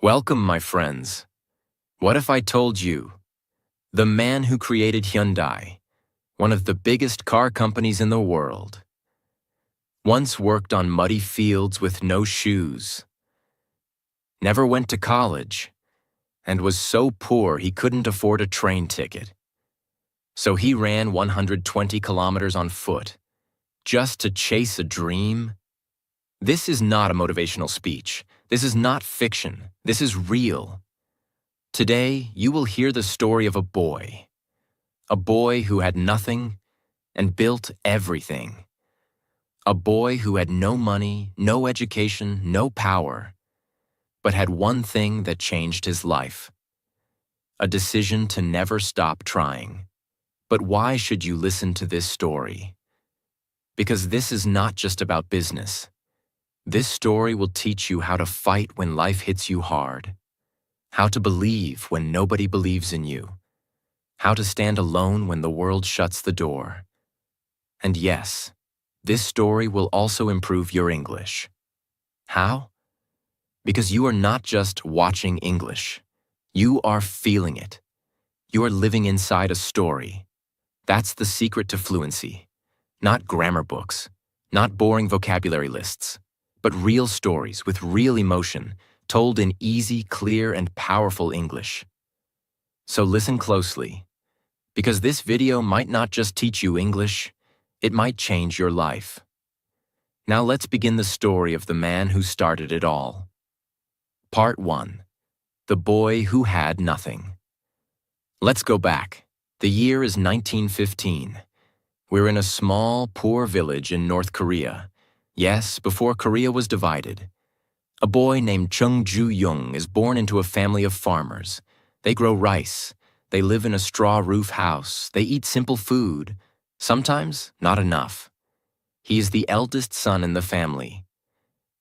Welcome, my friends. What if I told you? The man who created Hyundai, one of the biggest car companies in the world, once worked on muddy fields with no shoes, never went to college, and was so poor he couldn't afford a train ticket. So he ran 120 kilometers on foot, just to chase a dream. This is not a motivational speech. This is not fiction. This is real. Today, you will hear the story of a boy who had nothing and built everything. A boy who had no money, no education, no power, but had one thing that changed his life. A decision to never stop trying. But why should you listen to this story? Because this is not just about business. This story will teach you how to fight when life hits you hard, how to believe when nobody believes in you, how to stand alone when the world shuts the door. And yes, this story will also improve your English. How? Because you are not just watching English. You are feeling it. You are living inside a story. That's the secret to fluency. Not grammar books, not boring vocabulary lists, but real stories with real emotion, told in easy, clear, and powerful English. So listen closely, because this video might not just teach you English, it might change your life. Now let's begin the story of the man who started it all. Part 1. The boy who had nothing. Let's go back. The year is 1915. We're in a small, poor village in North Korea. Yes, before Korea was divided. A boy named Chung Ju-young is born into a family of farmers. They grow rice. They live in a straw roof house. They eat simple food. Sometimes, not enough. He is the eldest son in the family.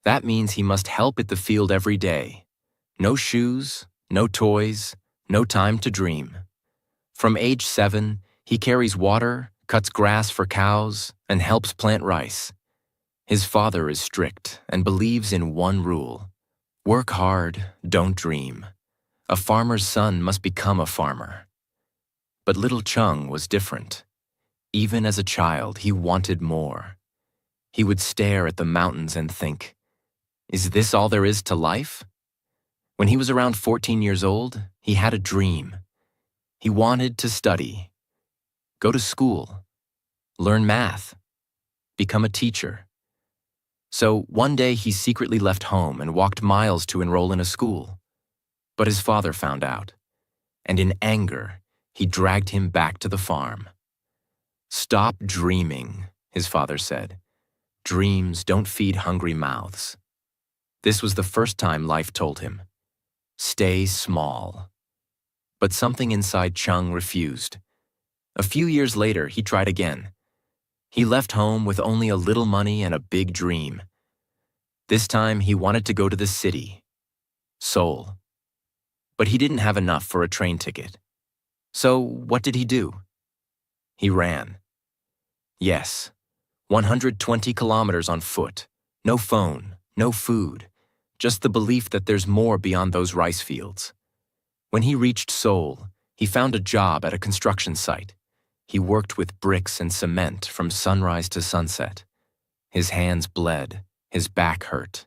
That means he must help at the field every day. No shoes, no toys, no time to dream. From age 7, he carries water, cuts grass for cows, and helps plant rice. His father is strict and believes in one rule: work hard, don't dream. A farmer's son must become a farmer. But little Chung was different. Even as a child, he wanted more. He would stare at the mountains and think, is this all there is to life? When he was around 14 years old, he had a dream. He wanted to study, go to school, learn math, become a teacher. So one day he secretly left home and walked miles to enroll in a school. But his father found out, and in anger, he dragged him back to the farm. Stop dreaming, his father said. Dreams don't feed hungry mouths. This was the first time life told him, stay small. But something inside Chung refused. A few years later, he tried again. He left home with only a little money and a big dream. This time, he wanted to go to the city, Seoul. But he didn't have enough for a train ticket. So what did he do? He ran. Yes, 120 kilometers on foot. No phone, no food. Just the belief that there's more beyond those rice fields. When he reached Seoul, he found a job at a construction site. He worked with bricks and cement from sunrise to sunset. His hands bled, his back hurt.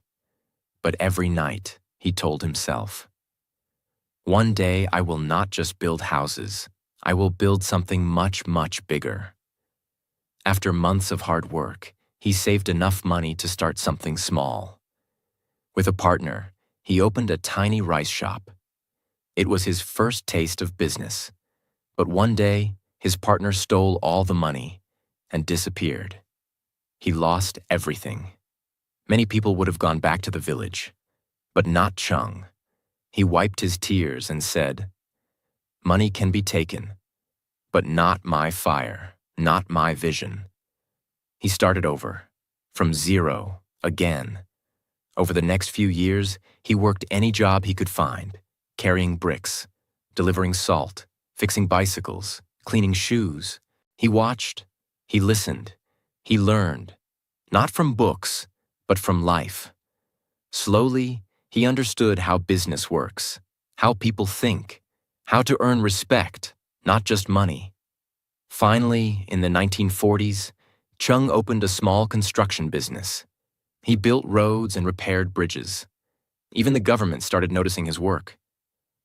But every night, he told himself, one day I will not just build houses, I will build something much, much bigger. After months of hard work, he saved enough money to start something small. With a partner, he opened a tiny rice shop. It was his first taste of business. But one day, his partner stole all the money and disappeared. He lost everything. Many people would have gone back to the village, but not Chung. He wiped his tears and said, money can be taken, but not my fire, not my vision. He started over, from zero, again. Over the next few years, he worked any job he could find, carrying bricks, delivering salt, fixing bicycles, cleaning shoes. He watched, he listened, he learned, not from books, but from life. Slowly, He understood how business works, how people think, how to earn respect, not just money. Finally, in the 1940s, Chung opened a small construction business. He built roads and repaired bridges. Even the government started noticing his work.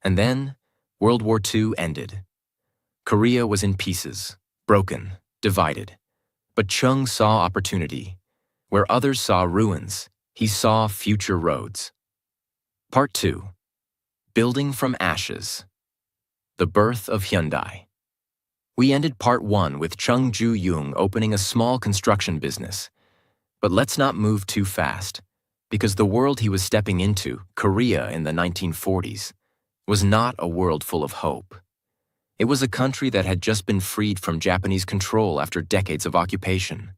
And then, World War II ended. Korea was in pieces, broken, divided. But Chung saw opportunity. Where others saw ruins, he saw future roads. Part 2. Building from Ashes. The birth of Hyundai. We ended Part 1 with Chung Ju-young opening a small construction business. But let's not move too fast, because the world he was stepping into, Korea in the 1940s, was not a world full of hope. It was a country that had just been freed from Japanese control after decades of occupation.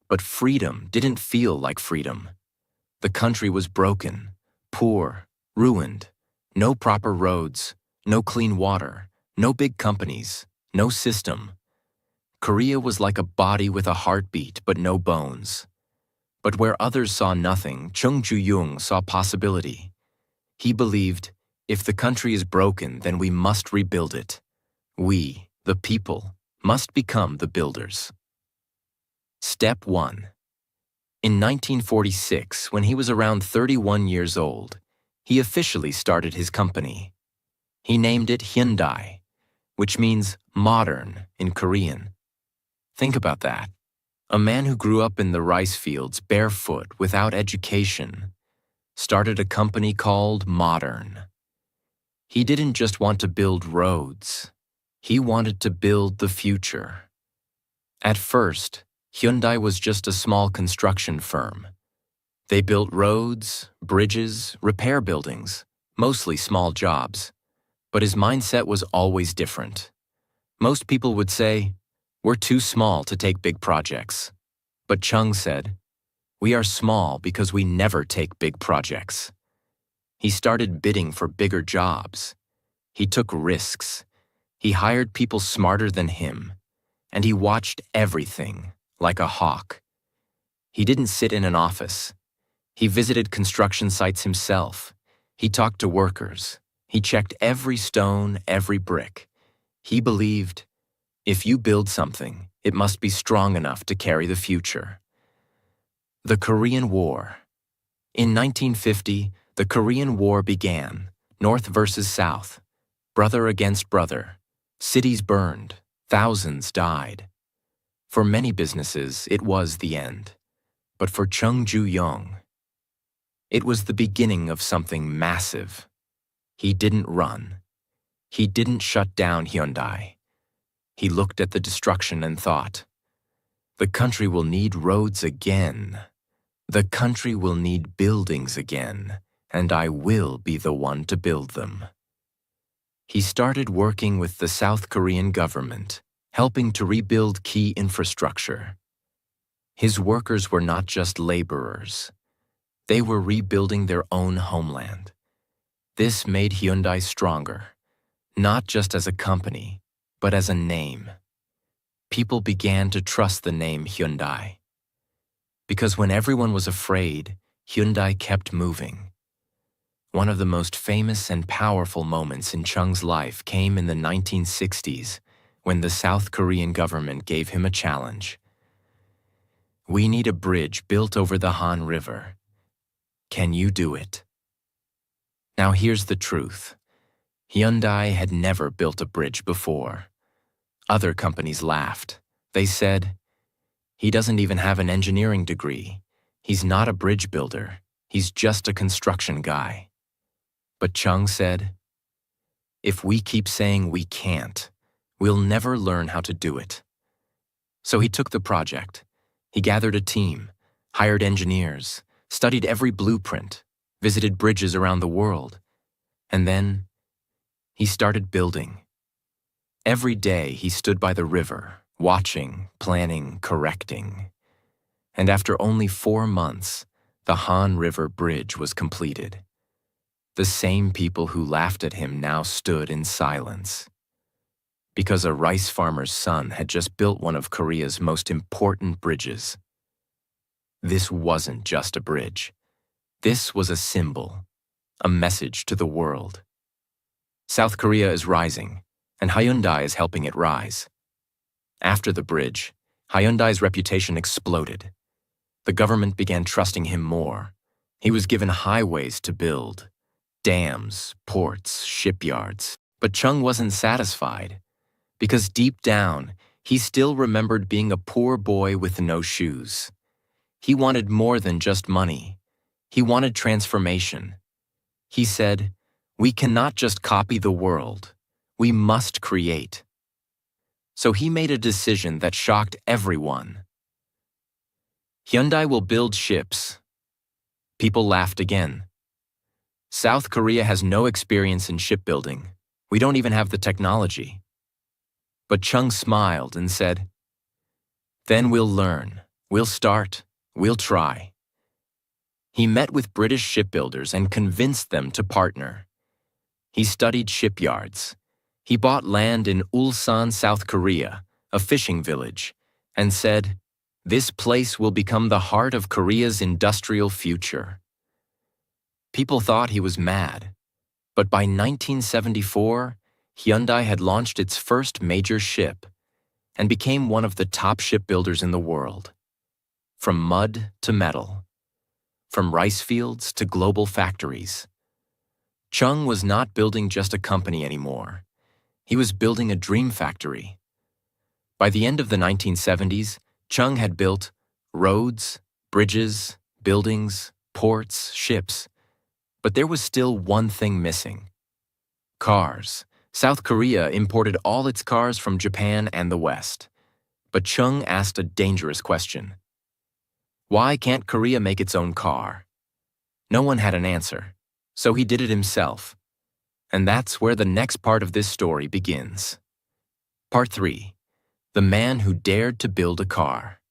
But freedom didn't feel like freedom. The country was broken, poor, ruined, no proper roads, no clean water, no big companies, no system. Korea was like a body with a heartbeat but no bones. But where others saw nothing, Chung Ju-young saw possibility. He believed, if the country is broken, then we must rebuild it. We, the people, must become the builders. Step 1. In 1946, when he was around 31 years old, he officially started his company. He named it Hyundai, which means modern in Korean. Think about that. A man who grew up in the rice fields barefoot without education started a company called Modern. He didn't just want to build roads. He wanted to build the future. At first, Hyundai was just a small construction firm. They built roads, bridges, repair buildings, mostly small jobs. But his mindset was always different. Most people would say, "We're too small to take big projects." But Chung said, "We are small because we never take big projects." He started bidding for bigger jobs. He took risks. He hired people smarter than him. And he watched everything, like a hawk. He didn't sit in an office. He visited construction sites himself. He talked to workers. He checked every stone, every brick. He believed, if you build something, it must be strong enough to carry the future. The Korean War. In 1950, the Korean War began, North versus South, brother against brother. Cities burned, thousands died. For many businesses, it was the end. But for Chung Ju-young, it was the beginning of something massive. He didn't run. He didn't shut down Hyundai. He looked at the destruction and thought, the country will need roads again. The country will need buildings again, and I will be the one to build them. He started working with the South Korean government, helping to rebuild key infrastructure. His workers were not just laborers. They were rebuilding their own homeland. This made Hyundai stronger, not just as a company, but as a name. People began to trust the name Hyundai. Because when everyone was afraid, Hyundai kept moving. One of the most famous and powerful moments in Chung's life came in the 1960s, when the South Korean government gave him a challenge. We need a bridge built over the Han River. Can you do it? Now here's the truth. Hyundai had never built a bridge before. Other companies laughed. They said, he doesn't even have an engineering degree. He's not a bridge builder. He's just a construction guy. But Chung said, if we keep saying we can't, we'll never learn how to do it. So he took the project. He gathered a team, hired engineers, studied every blueprint, visited bridges around the world, and then he started building. Every day he stood by the river, watching, planning, correcting. And after only 4 months, the Han River Bridge was completed. The same people who laughed at him now stood in silence. Because a rice farmer's son had just built one of Korea's most important bridges. This wasn't just a bridge. This was a symbol. a message to the world. South Korea is rising, and Hyundai is helping it rise. After the bridge, Hyundai's reputation exploded. The government began trusting him more. He was given highways to build, dams, ports, shipyards. But Chung wasn't satisfied, because deep down, he still remembered being a poor boy with no shoes. He wanted more than just money. He wanted transformation. He said, "We cannot just copy the world. We must create." So he made a decision that shocked everyone. Hyundai will build ships. People laughed again. South Korea has no experience in shipbuilding. We don't even have the technology. But Chung smiled and said, "Then we'll learn. We'll start. We'll try." He met with British shipbuilders and convinced them to partner. He studied shipyards. He bought land in Ulsan, South Korea, a fishing village, and said, "This place will become the heart of Korea's industrial future." People thought he was mad, but by 1974, Hyundai had launched its first major ship and became one of the top shipbuilders in the world. From mud to metal, from rice fields to global factories. Chung was not building just a company anymore. He was building a dream factory. By the end of the 1970s, Chung had built roads, bridges, buildings, ports, ships. But there was still one thing missing: cars. South Korea imported all its cars from Japan and the West. But Chung asked a dangerous question. Why can't Korea make its own car? No one had an answer, so he did it himself. And that's where the next part of this story begins. Part 3. The man who dared to build a car.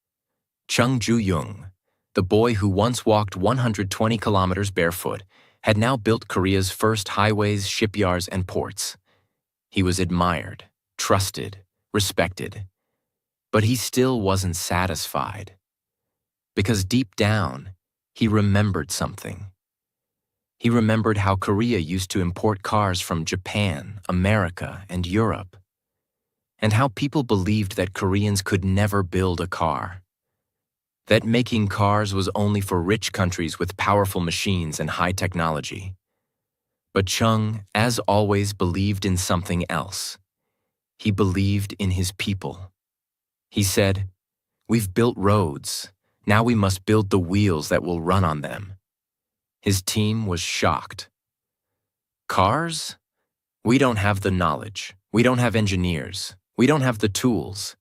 Chung Ju-young, the boy who once walked 120 kilometers barefoot, had now built Korea's first highways, shipyards, and ports. He was admired, trusted, respected. But he still wasn't satisfied. Because deep down, he remembered something. He remembered how Korea used to import cars from Japan, America, and Europe, and how people believed that Koreans could never build a car. That making cars was only for rich countries with powerful machines and high technology. But Chung, as always, believed in something else. He believed in his people. He said, "We've built roads. Now we must build the wheels that will run on them." His team was shocked. Cars? We don't have the knowledge. We don't have engineers. We don't have the tools.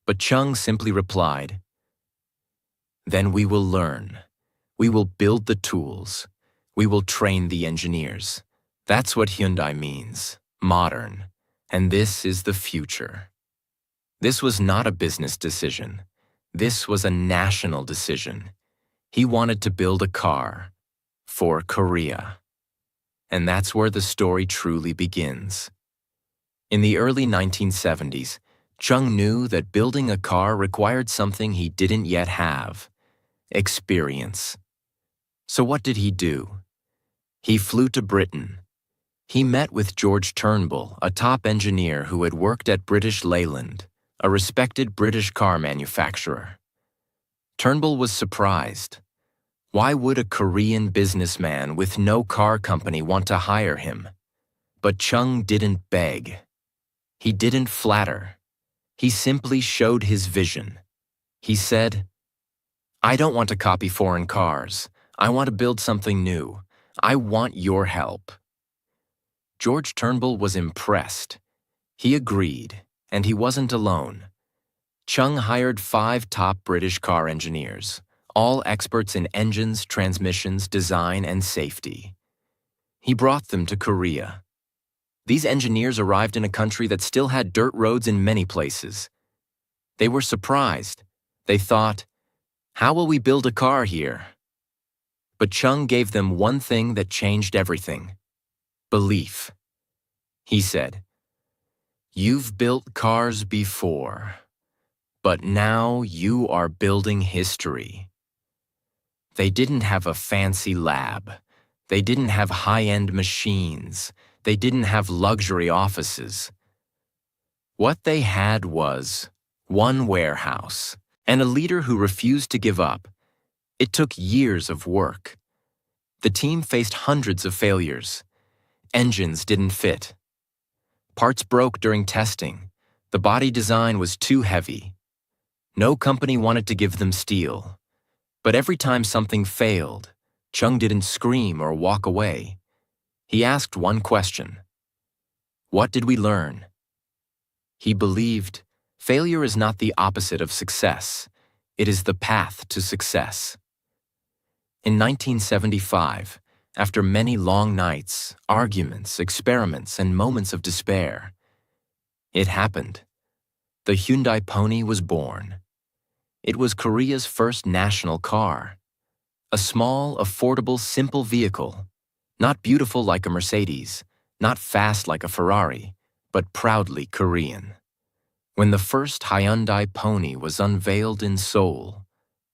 But Chung simply replied, "Then we will learn. We will build the tools. We will train the engineers." That's what Hyundai means, modern. And this is the future. This was not a business decision. This was a national decision. He wanted to build a car for Korea. And that's where the story truly begins. In the early 1970s, Chung knew that building a car required something he didn't yet have: experience. So what did he do? He flew to Britain. He met with George Turnbull, a top engineer who had worked at British Leyland, a respected British car manufacturer. Turnbull was surprised. Why would a Korean businessman with no car company want to hire him? But Chung didn't beg. He didn't flatter. He simply showed his vision. He said, "I don't want to copy foreign cars. I want to build something new. I want your help." George Turnbull was impressed. He agreed, and he wasn't alone. Chung hired 5 top British car engineers, all experts in engines, transmissions, design, and safety. He brought them to Korea. These engineers arrived in a country that still had dirt roads in many places. They were surprised. They thought, "How will we build a car here?" But Chung gave them one thing that changed everything: belief. He said, "You've built cars before, but now you are building history." They didn't have a fancy lab. They didn't have high-end machines. They didn't have luxury offices. What they had was one warehouse and a leader who refused to give up. It took years of work. The team faced hundreds of failures. Engines didn't fit. Parts broke during testing. The body design was too heavy. No company wanted to give them steel. But every time something failed, Chung didn't scream or walk away. He asked one question. What did we learn? He believed failure is not the opposite of success. It is the path to success. In 1975, after many long nights, arguments, experiments, and moments of despair, it happened. The Hyundai Pony was born. It was Korea's first national car. A small, affordable, simple vehicle, not beautiful like a Mercedes, not fast like a Ferrari, but proudly Korean. When the first Hyundai Pony was unveiled in Seoul,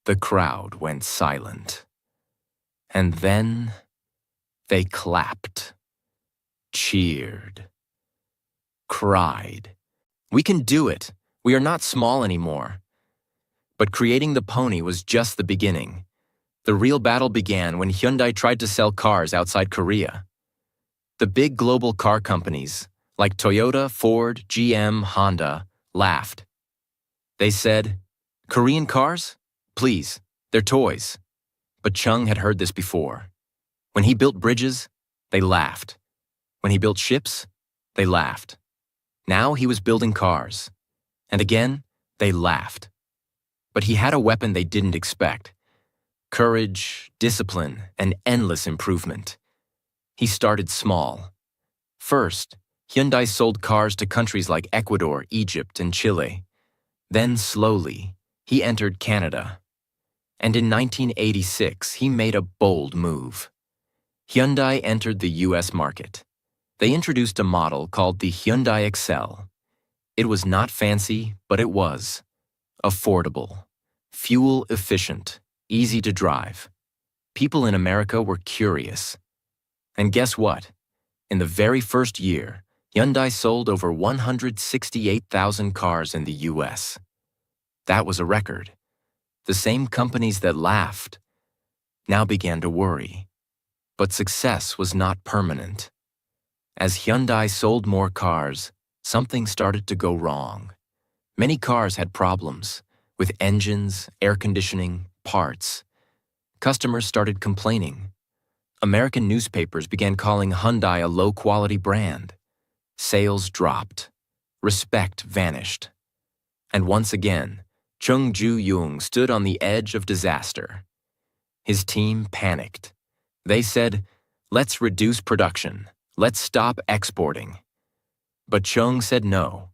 the crowd went silent. And then they clapped, cheered, cried. We can do it. We are not small anymore. But creating the Pony was just the beginning. The real battle began when Hyundai tried to sell cars outside Korea. The big global car companies, like Toyota, Ford, GM, Honda, laughed. They said, "Korean cars? Please, they're toys." But Chung had heard this before. When he built bridges, they laughed. When he built ships, they laughed. Now he was building cars. And again, they laughed. But he had a weapon they didn't expect. Courage, discipline, and endless improvement. He started small. First, Hyundai sold cars to countries like Ecuador, Egypt, and Chile. Then slowly, he entered Canada. And in 1986, he made a bold move. Hyundai entered the US market. They introduced a model called the Hyundai Excel. It was not fancy, but it was affordable, fuel efficient, easy to drive. People in America were curious. And guess what? In the very first year, Hyundai sold over 168,000 cars in the US. That was a record. The same companies that laughed now began to worry. But success was not permanent. As Hyundai sold more cars, something started to go wrong. Many cars had problems with engines, air conditioning, parts. Customers started complaining. American newspapers began calling Hyundai a low-quality brand. Sales dropped. Respect vanished. And once again, Chung Ju-young stood on the edge of disaster. His team panicked. They said, "Let's reduce production. Let's stop exporting." But Chung said no.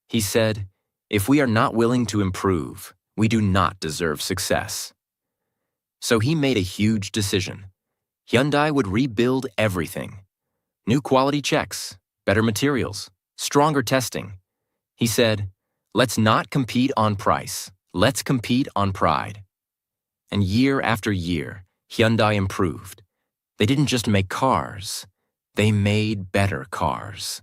He said, "If we are not willing to improve, we do not deserve success." So he made a huge decision. Hyundai would rebuild everything. New quality checks, better materials, stronger testing. He said, "Let's not compete on price. Let's compete on pride." And year after year, Hyundai improved. They didn't just make cars, they made better cars.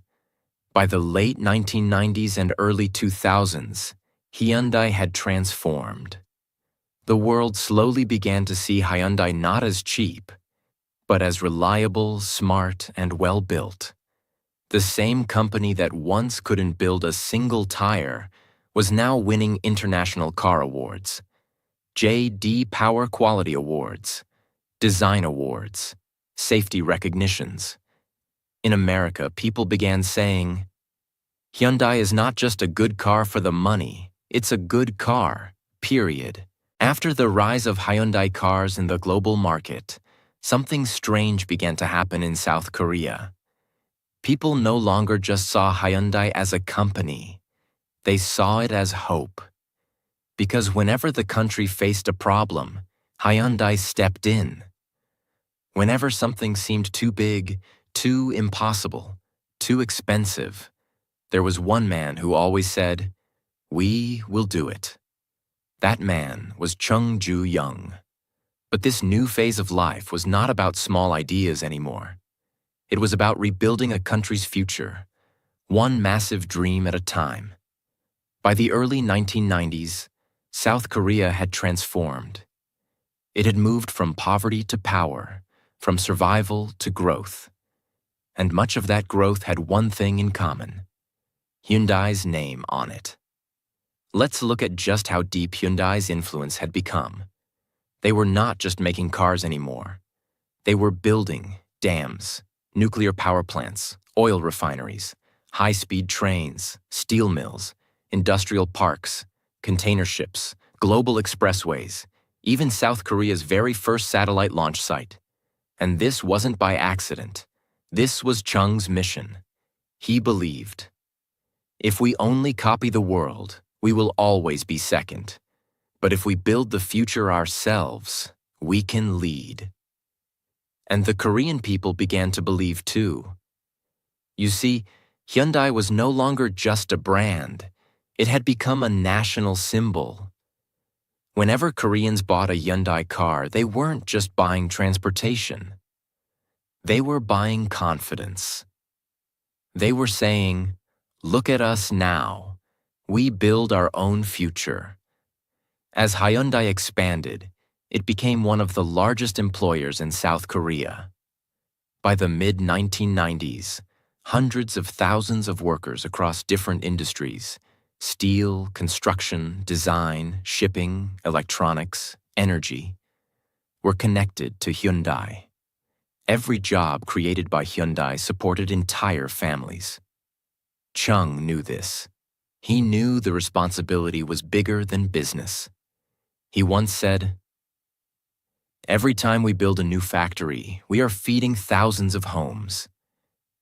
By the late 1990s and early 2000s, Hyundai had transformed. The world slowly began to see Hyundai not as cheap, but as reliable, smart, and well-built. The same company that once couldn't build a single tire was now winning international car awards, J.D. Power Quality Awards, Design Awards, safety recognitions. In America, people began saying, "Hyundai is not just a good car for the money, it's a good car, period." After the rise of Hyundai cars in the global market, something strange began to happen in South Korea. People no longer just saw Hyundai as a company. They saw it as hope. Because whenever the country faced a problem, Hyundai stepped in. Whenever something seemed too big, too impossible, too expensive, there was one man who always said, "We will do it." That man was Chung Ju-young. But this new phase of life was not about small ideas anymore. It was about rebuilding a country's future, one massive dream at a time. By the early 1990s, South Korea had transformed. It had moved from poverty to power, from survival to growth. And much of that growth had one thing in common: Hyundai's name on it. Let's look at just how deep Hyundai's influence had become. They were not just making cars anymore. They were building dams, nuclear power plants, oil refineries, high-speed trains, steel mills, industrial parks, container ships, global expressways, even South Korea's very first satellite launch site. And this wasn't by accident. This was Chung's mission. He believed, if we only copy the world, we will always be second. But if we build the future ourselves, we can lead. And the Korean people began to believe too. You see, Hyundai was no longer just a brand. It had become a national symbol. Whenever Koreans bought a Hyundai car, they weren't just buying transportation. They were buying confidence. They were saying, look at us now. We build our own future. As Hyundai expanded, it became one of the largest employers in South Korea. By the mid-1990s, hundreds of thousands of workers across different industries, steel, construction, design, shipping, electronics, energy, were connected to Hyundai. Every job created by Hyundai supported entire families. Chung knew this. He knew the responsibility was bigger than business. He once said, "Every time we build a new factory, we are feeding thousands of homes.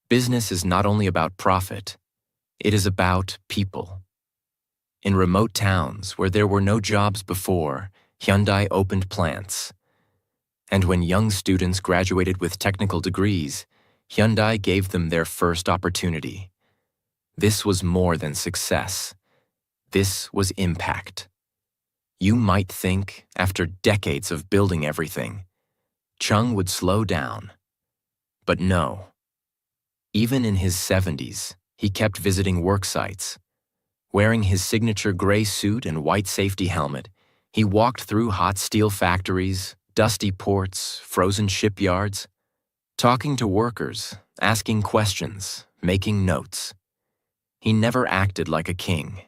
Business is not only about profit, it is about people." In remote towns where there were no jobs before, Hyundai opened plants. And when young students graduated with technical degrees, Hyundai gave them their first opportunity. This was more than success. This was impact. You might think, after decades of building everything, Chung would slow down. But no. Even in his 70s, he kept visiting work sites. Wearing his signature gray suit and white safety helmet, he walked through hot steel factories, dusty ports, frozen shipyards, talking to workers, asking questions, making notes. He never acted like a king.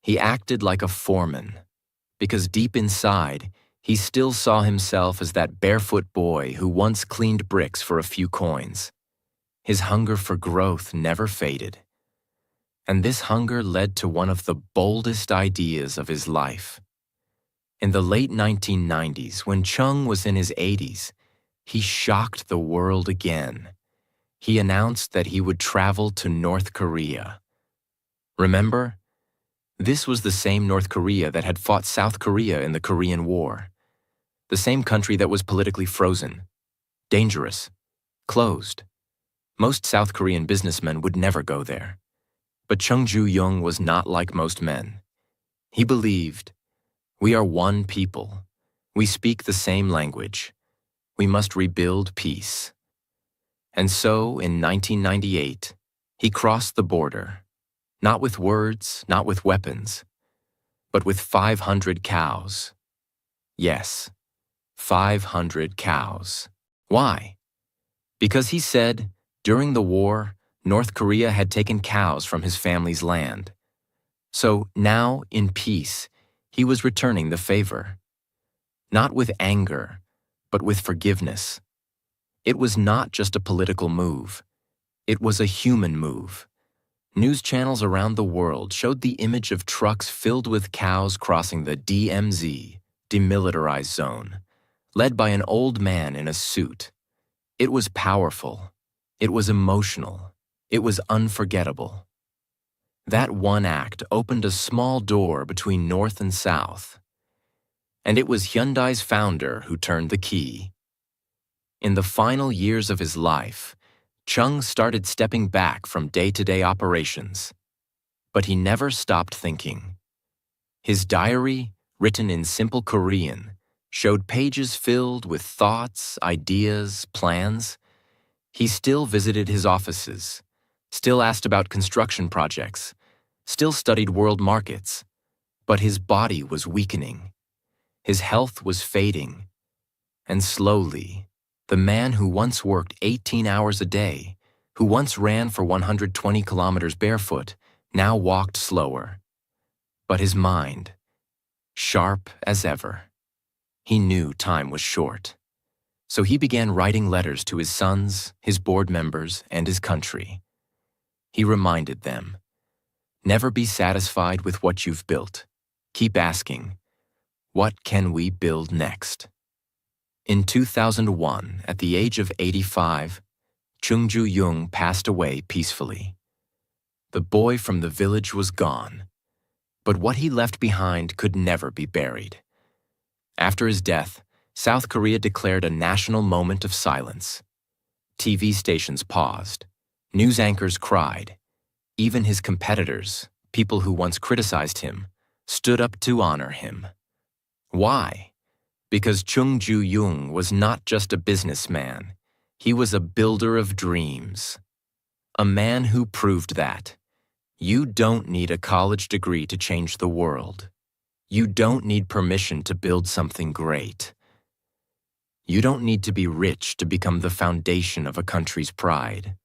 He acted like a foreman, because deep inside, he still saw himself as that barefoot boy who once cleaned bricks for a few coins. His hunger for growth never faded. And this hunger led to one of the boldest ideas of his life. In the late 1990s, when Chung was in his 80s, he shocked the world again. He announced that he would travel to North Korea. Remember? This was the same North Korea that had fought South Korea in the Korean War. The same country that was politically frozen, dangerous, closed. Most South Korean businessmen would never go there. But Chung Ju-young was not like most men. He believed, we are one people. We speak the same language. We must rebuild peace. And so, in 1998, he crossed the border. Not with words, not with weapons, but with 500 cows. Yes, 500 cows. Why? Because he said, during the war, North Korea had taken cows from his family's land. So now, in peace, he was returning the favor. Not with anger, but with forgiveness. It was not just a political move. It was a human move. News channels around the world showed the image of trucks filled with cows crossing the DMZ, demilitarized zone, led by an old man in a suit. It was powerful. It was emotional. It was unforgettable. That one act opened a small door between North and South. And it was Hyundai's founder who turned the key. In the final years of his life, Chung started stepping back from day-to-day operations. But he never stopped thinking. His diary, written in simple Korean, showed pages filled with thoughts, ideas, plans. He still visited his offices, still asked about construction projects, still studied world markets, but his body was weakening. His health was fading, and slowly, the man who once worked 18 hours a day, who once ran for 120 kilometers barefoot, now walked slower. But his mind, sharp as ever. He knew time was short. So he began writing letters to his sons, his board members, and his country. He reminded them, never be satisfied with what you've built. Keep asking, what can we build next? In 2001, at the age of 85, Chung Ju-young passed away peacefully. The boy from the village was gone, but what he left behind could never be buried. After his death, South Korea declared a national moment of silence. TV stations paused. News anchors cried. Even his competitors, people who once criticized him, stood up to honor him. Why? Because Chung Ju-young was not just a businessman. He was a builder of dreams. A man who proved that you don't need a college degree to change the world. You don't need permission to build something great. You don't need to be rich to become the foundation of a country's pride.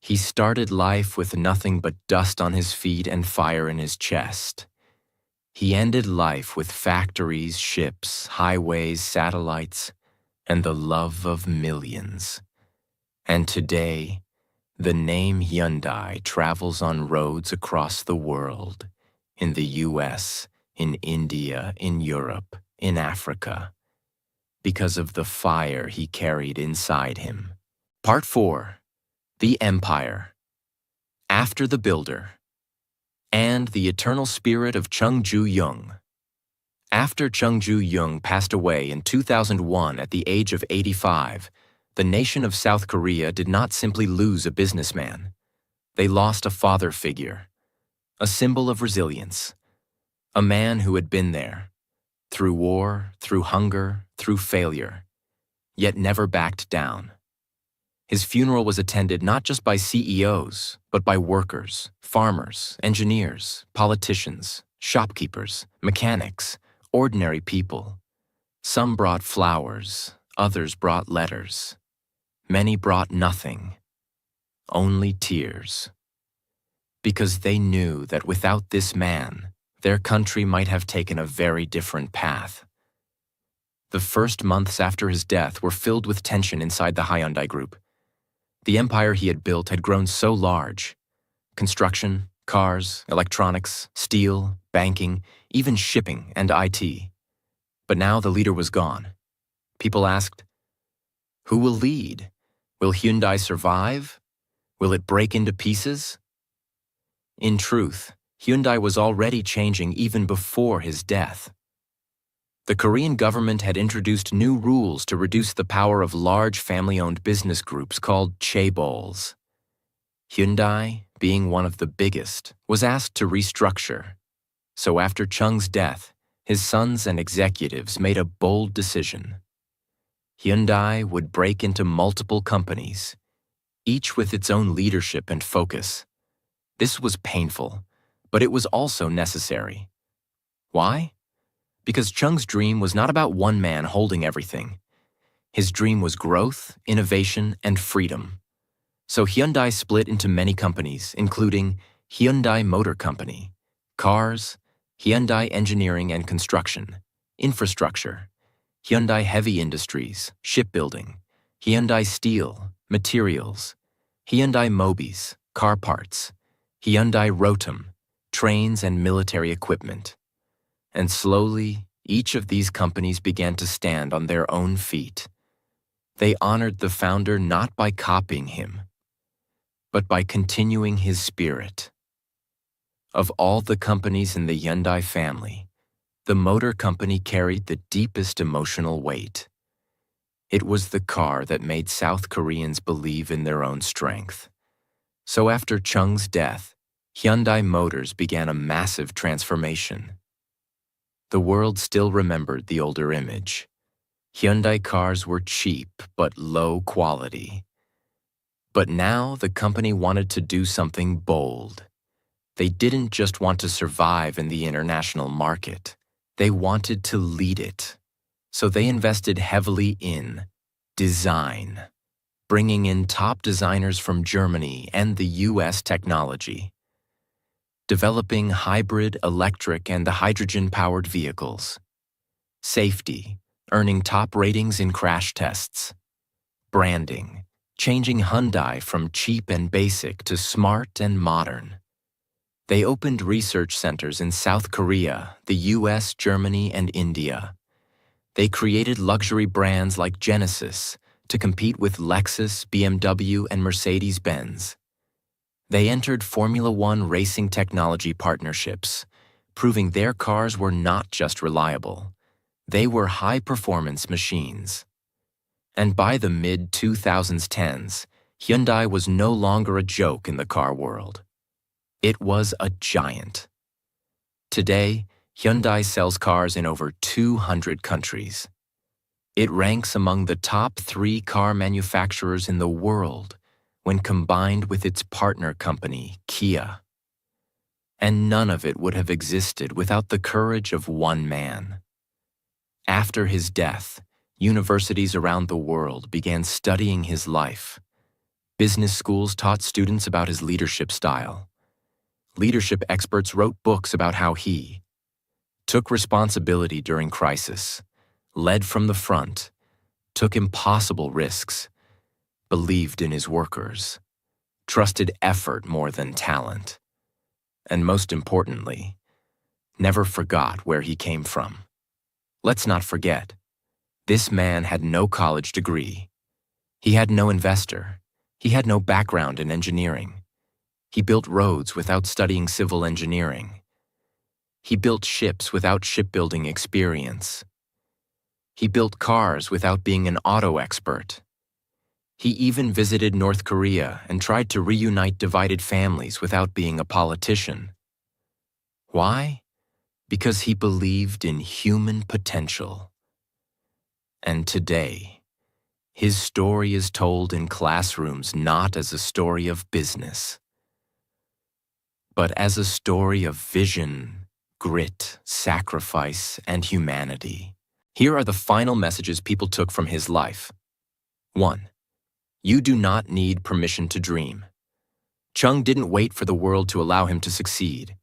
He started life with nothing but dust on his feet and fire in his chest. He ended life with factories, ships, highways, satellites, and the love of millions. And today, the name Hyundai travels on roads across the world, in the US, in India, in Europe, in Africa, because of the fire he carried inside him. Part 4. The Empire. After the Builder. And the eternal spirit of Chung Ju-young. After Chung Ju-young passed away in 2001 at the age of 85, the nation of South Korea did not simply lose a businessman. They lost a father figure, a symbol of resilience, a man who had been there, through war, through hunger, through failure, yet never backed down. His funeral was attended not just by CEOs, but by workers, farmers, engineers, politicians, shopkeepers, mechanics, ordinary people. Some brought flowers, others brought letters. Many brought nothing, only tears. Because they knew that without this man, their country might have taken a very different path. The first months after his death were filled with tension inside the Hyundai Group. The empire he had built had grown so large. Construction, cars, electronics, steel, banking, even shipping and IT. But now the leader was gone. People asked, who will lead? Will Hyundai survive? Will it break into pieces? In truth, Hyundai was already changing even before his death. The Korean government had introduced new rules to reduce the power of large family-owned business groups called chaebols. Hyundai, being one of the biggest, was asked to restructure. So after Chung's death, his sons and executives made a bold decision. Hyundai would break into multiple companies, each with its own leadership and focus. This was painful, but it was also necessary. Why? Because Chung's dream was not about one man holding everything. His dream was growth, innovation, and freedom. So Hyundai split into many companies, including Hyundai Motor Company, Cars, Hyundai Engineering and Construction, Infrastructure, Hyundai Heavy Industries, Shipbuilding, Hyundai Steel, Materials, Hyundai Mobis, Car Parts, Hyundai Rotem, Trains and Military Equipment. And slowly, each of these companies began to stand on their own feet. They honored the founder not by copying him, but by continuing his spirit. Of all the companies in the Hyundai family, the motor company carried the deepest emotional weight. It was the car that made South Koreans believe in their own strength. So after Chung's death, Hyundai Motors began a massive transformation. the world still remembered the older image. Hyundai cars were cheap but low quality. But now the company wanted to do something bold. They didn't just want to survive in the international market. They wanted to lead it. So they invested heavily in design, bringing in top designers from Germany and the US technology, developing hybrid, electric, and hydrogen-powered vehicles, safety, earning top ratings in crash tests, branding, changing Hyundai from cheap and basic to smart and modern. They opened research centers in South Korea, the US, Germany, and India. They created luxury brands like Genesis to compete with Lexus, BMW, and Mercedes-Benz. They entered Formula One racing technology partnerships, proving their cars were not just reliable. They were high-performance machines. And by the mid-2010s, Hyundai was no longer a joke in the car world. It was a giant. Today, Hyundai sells cars in over 200 countries. It ranks among the top 3 car manufacturers in the world when combined with its partner company, Kia. And none of it would have existed without the courage of one man. After his death, universities around the world began studying his life. Business schools taught students about his leadership style. Leadership experts wrote books about how he took responsibility during crisis, led from the front, took impossible risks, believed in his workers, trusted effort more than talent, and most importantly, never forgot where he came from. Let's not forget, this man had no college degree. He had no investor. He had no background in engineering. He built roads without studying civil engineering. He built ships without shipbuilding experience. He built cars without being an auto expert. He even visited North Korea and tried to reunite divided families without being a politician. Why? Because he believed in human potential. And today, his story is told in classrooms not as a story of business, but as a story of vision, grit, sacrifice, and humanity. Here are the final messages people took from his life. 1. You do not need permission to dream. Chung didn't wait for the world to allow him to succeed.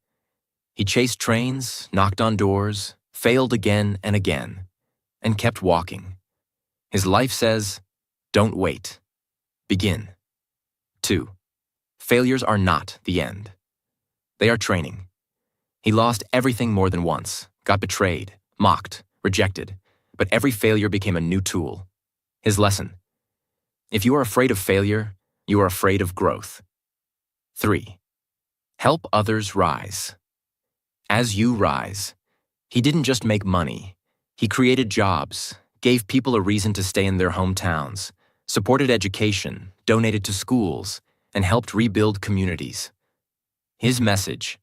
He chased trains, knocked on doors, failed again and again, and kept walking. His life says, don't wait. Begin. 2. Failures are not the end. They are training. He lost everything more than once, got betrayed, mocked, rejected, but every failure became a new tool. His lesson: if you are afraid of failure, you are afraid of growth. 3. Help others rise. As you rise, he didn't just make money. He created jobs, gave people a reason to stay in their hometowns, supported education, donated to schools, and helped rebuild communities. His message: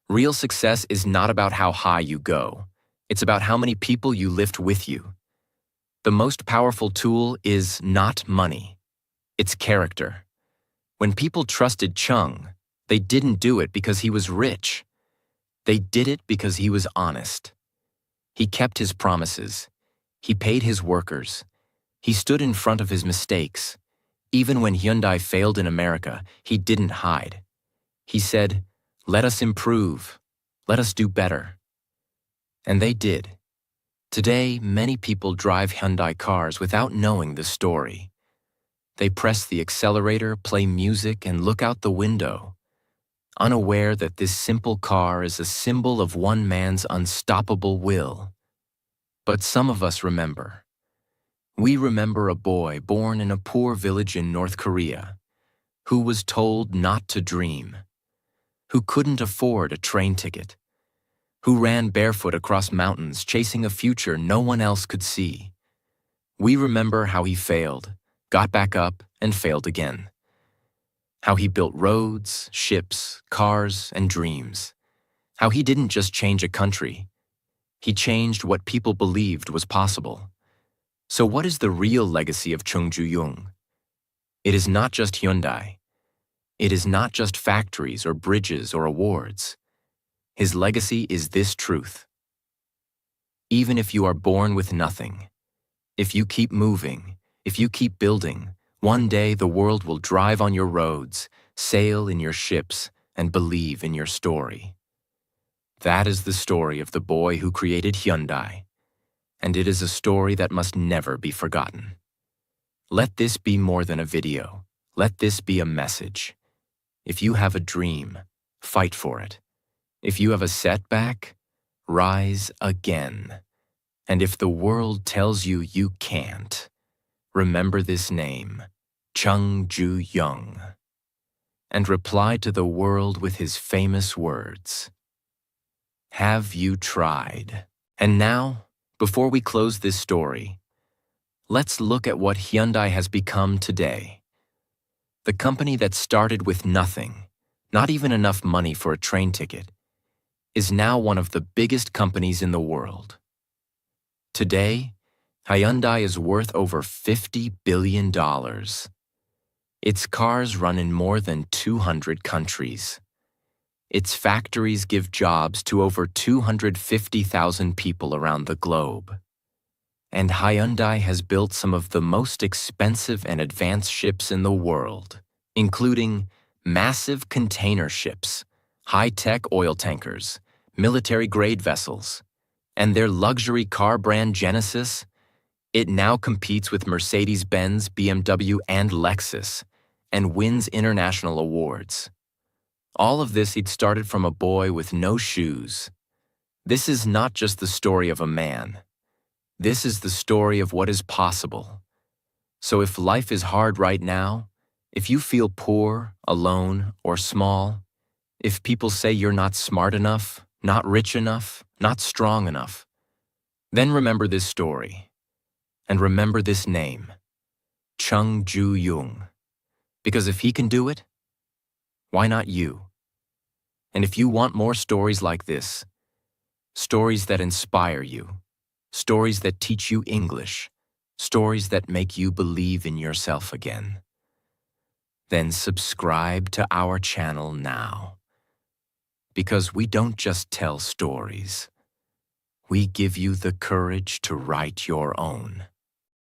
real success is not about how high you go. It's about how many people you lift with you. The most powerful tool is not money. It's character. When people trusted Chung, they didn't do it because he was rich. They did it because he was honest. He kept his promises. He paid his workers. He stood in front of his mistakes. Even when Hyundai failed in America, he didn't hide. He said, let us improve. Let us do better. And they did. Today, many people drive Hyundai cars without knowing the story. They press the accelerator, play music, and look out the window, unaware that this simple car is a symbol of one man's unstoppable will. But some of us remember. We remember a boy born in a poor village in North Korea, who was told not to dream, who couldn't afford a train ticket, who ran barefoot across mountains chasing a future no one else could see. We remember how he failed, got back up, and failed again. How he built roads, ships, cars, and dreams. How he didn't just change a country. He changed what people believed was possible. So what is the real legacy of Chung Ju-young? It is not just Hyundai. It is not just factories or bridges or awards. His legacy is this truth. Even if you are born with nothing, if you keep moving, if you keep building, one day the world will drive on your roads, sail in your ships, and believe in your story. That is the story of the boy who created Hyundai, and it is a story that must never be forgotten. Let this be more than a video. Let this be a message. If you have a dream, fight for it. If you have a setback, rise again. And if the world tells you you can't, remember this name, Chung Ju-young, and reply to the world with his famous words. Have you tried? And now, before we close this story, let's look at what Hyundai has become today. The company that started with nothing, not even enough money for a train ticket, is now one of the biggest companies in the world. Today, Hyundai is worth over $50 billion. Its cars run in more than 200 countries. Its factories give jobs to over 250,000 people around the globe. And Hyundai has built some of the most expensive and advanced ships in the world, including massive container ships, high-tech oil tankers, military-grade vessels, and their luxury car brand Genesis. It now competes with Mercedes-Benz, BMW, and Lexus, and wins international awards. All of this, it started from a boy with no shoes. This is not just the story of a man. This is the story of what is possible. So if life is hard right now, if you feel poor, alone, or small, if people say you're not smart enough, not rich enough, not strong enough, then remember this story. And remember this name, Chung Ju-young. Because if he can do it, why not you? And if you want more stories like this, stories that inspire you, stories that teach you English, stories that make you believe in yourself again, then subscribe to our channel now. Because we don't just tell stories. We give you the courage to write your own.